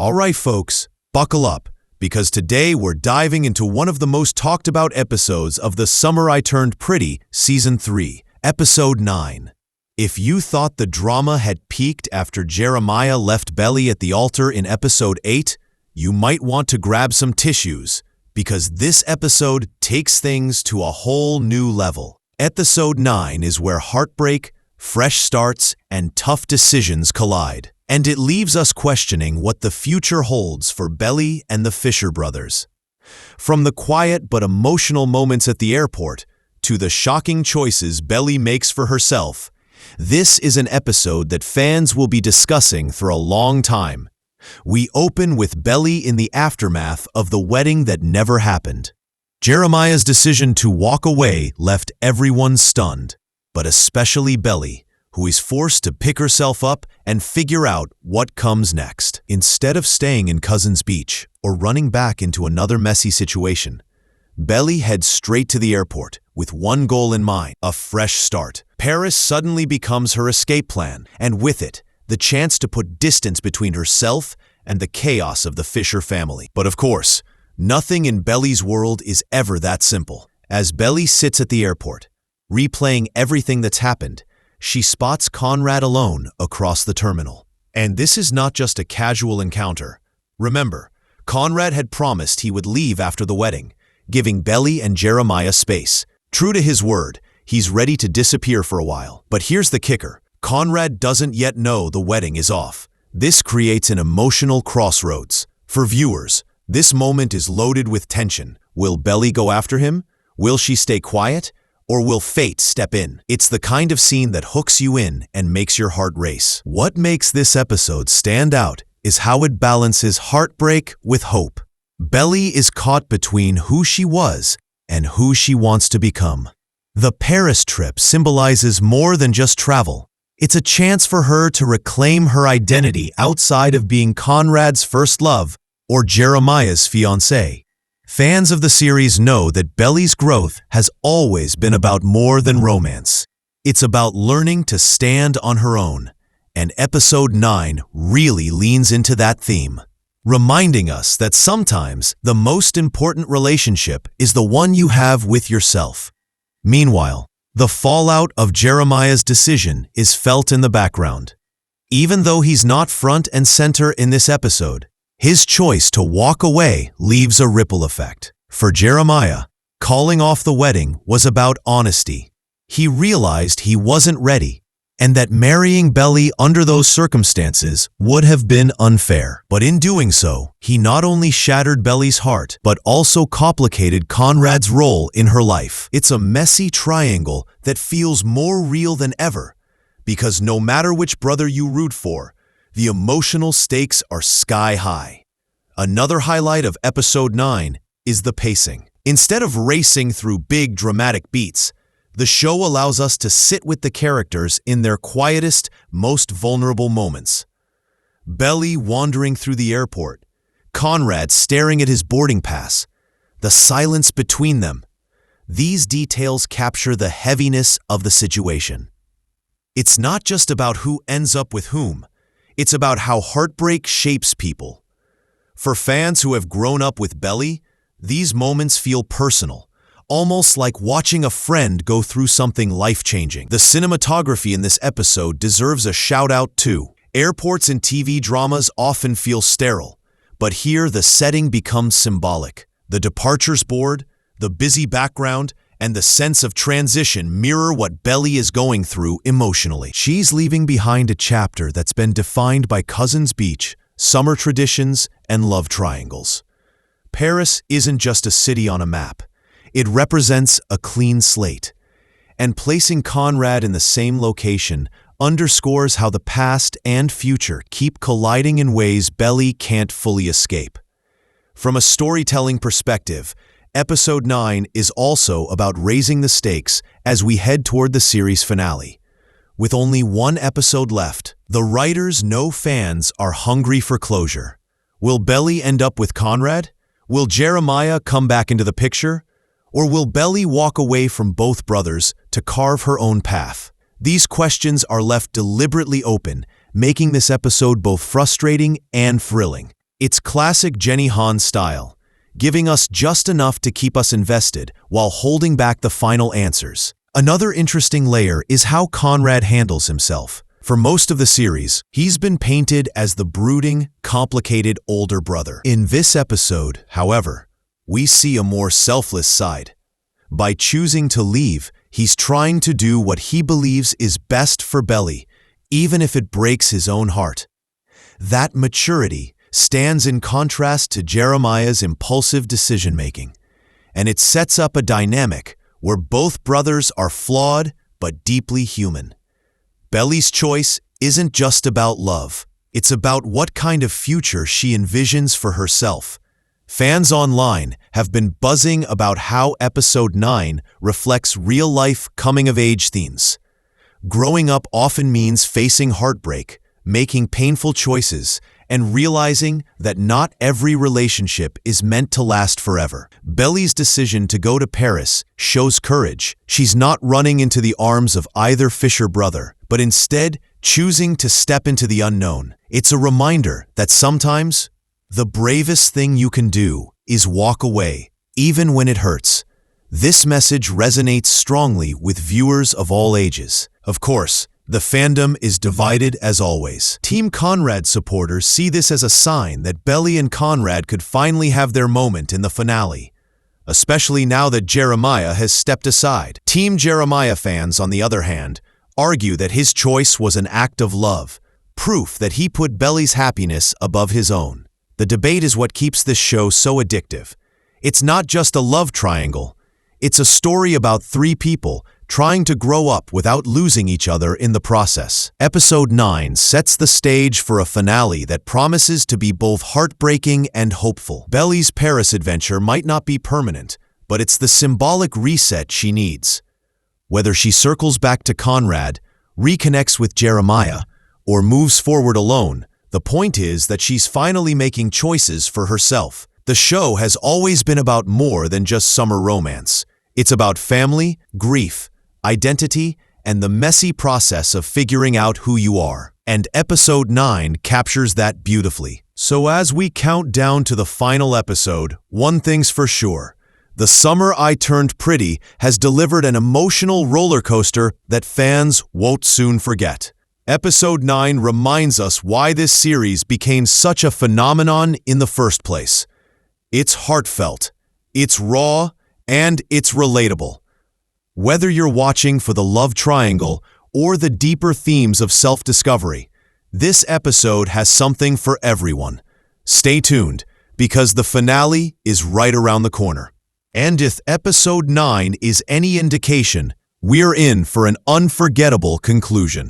All right, folks, buckle up, because today we're diving into one of the most talked about episodes of The Summer I Turned Pretty, Season 3, Episode 9. If you thought the drama had peaked after Jeremiah left Belly at the altar in Episode 8, you might want to grab some tissues, because this episode takes things to a whole new level. Episode 9 is where heartbreak, fresh starts, and tough decisions collide. And it leaves us questioning what the future holds for Belly and the Fisher brothers. From the quiet but emotional moments at the airport to the shocking choices Belly makes for herself, this is an episode that fans will be discussing for a long time. We open with Belly in the aftermath of the wedding that never happened. Jeremiah's decision to walk away left everyone stunned, but especially Belly, who is forced to pick herself up and figure out what comes next. Instead of staying in Cousins Beach or running back into another messy situation, Belly heads straight to the airport with one goal in mind: a fresh start. Paris suddenly becomes her escape plan, and with it, the chance to put distance between herself and the chaos of the Fisher family. But of course, nothing in Belly's world is ever that simple. As Belly sits at the airport, replaying everything that's happened, she spots Conrad alone across the terminal. And this is not just a casual encounter. Remember, Conrad had promised he would leave after the wedding, giving Belly and Jeremiah space. True to his word, he's ready to disappear for a while. But here's the kicker: Conrad doesn't yet know the wedding is off. This creates an emotional crossroads. For viewers, this moment is loaded with tension. Will Belly go after him? Will she stay quiet? Or will fate step in? It's the kind of scene that hooks you in and makes your heart race. What makes this episode stand out is how it balances heartbreak with hope. Belly is caught between who she was and who she wants to become. The Paris trip symbolizes more than just travel. It's a chance for her to reclaim her identity outside of being Conrad's first love or Jeremiah's fiancé. Fans of the series know that Belly's growth has always been about more than romance. It's about learning to stand on her own, and Episode 9 really leans into that theme, reminding us that sometimes the most important relationship is the one you have with yourself. Meanwhile, the fallout of Jeremiah's decision is felt in the background. Even though he's not front and center in this episode, his choice to walk away leaves a ripple effect. For Jeremiah, calling off the wedding was about honesty. He realized he wasn't ready, and that marrying Belly under those circumstances would have been unfair. But in doing so, he not only shattered Belly's heart, but also complicated Conrad's role in her life. It's a messy triangle that feels more real than ever, because no matter which brother you root for, the emotional stakes are sky high. Another highlight of Episode 9 is the pacing. Instead of racing through big dramatic beats, the show allows us to sit with the characters in their quietest, most vulnerable moments. Belly wandering through the airport, Conrad staring at his boarding pass, the silence between them. These details capture the heaviness of the situation. It's not just about who ends up with whom. It's about how heartbreak shapes people. For fans who have grown up with Belly, these moments feel personal, almost like watching a friend go through something life-changing. The cinematography in this episode deserves a shout-out too. Airports and TV dramas often feel sterile, but here the setting becomes symbolic. The departures board, the busy background, and the sense of transition mirror what Belly is going through emotionally. She's leaving behind a chapter that's been defined by Cousins Beach, summer traditions, and love triangles. Paris isn't just a city on a map. It represents a clean slate. And placing Conrad in the same location underscores how the past and future keep colliding in ways Belly can't fully escape. From a storytelling perspective, Episode 9 is also about raising the stakes as we head toward the series finale. With only one episode left, the writers know fans are hungry for closure. Will Belly end up with Conrad? Will Jeremiah come back into the picture? Or will Belly walk away from both brothers to carve her own path? These questions are left deliberately open, making this episode both frustrating and thrilling. It's classic Jenny Han style, giving us just enough to keep us invested while holding back the final answers. Another interesting layer is how Conrad handles himself. For most of the series, he's been painted as the brooding, complicated older brother. In this episode, however, we see a more selfless side. By choosing to leave, he's trying to do what he believes is best for Belly, even if it breaks his own heart. That maturity stands in contrast to Jeremiah's impulsive decision-making, and it sets up a dynamic where both brothers are flawed but deeply human. Belly's choice isn't just about love. It's about what kind of future she envisions for herself. Fans online have been buzzing about how Episode 9 reflects real-life coming-of-age themes. Growing up often means facing heartbreak, making painful choices, and realizing that not every relationship is meant to last forever. Belly's decision to go to Paris shows courage. She's not running into the arms of either Fisher brother, but instead choosing to step into the unknown. It's a reminder that sometimes the bravest thing you can do is walk away, even when it hurts. This message resonates strongly with viewers of all ages. Of course, the fandom is divided as always. Team Conrad supporters see this as a sign that Belly and Conrad could finally have their moment in the finale, especially now that Jeremiah has stepped aside. Team Jeremiah fans, on the other hand, argue that his choice was an act of love, proof that he put Belly's happiness above his own. The debate is what keeps this show so addictive. It's not just a love triangle. It's a story about three people trying to grow up without losing each other in the process. Episode 9 sets the stage for a finale that promises to be both heartbreaking and hopeful. Belly's Paris adventure might not be permanent, but it's the symbolic reset she needs. Whether she circles back to Conrad, reconnects with Jeremiah, or moves forward alone, the point is that she's finally making choices for herself. The show has always been about more than just summer romance. It's about family, grief, identity, and the messy process of figuring out who you are. And Episode 9 captures that beautifully. So as we count down to the final episode, one thing's for sure. The Summer I Turned Pretty has delivered an emotional roller coaster that fans won't soon forget. Episode 9 reminds us why this series became such a phenomenon in the first place. It's heartfelt, it's raw, and it's relatable. Whether you're watching for the love triangle or the deeper themes of self-discovery, this episode has something for everyone. Stay tuned, because the finale is right around the corner. And if Episode 9 is any indication, we're in for an unforgettable conclusion.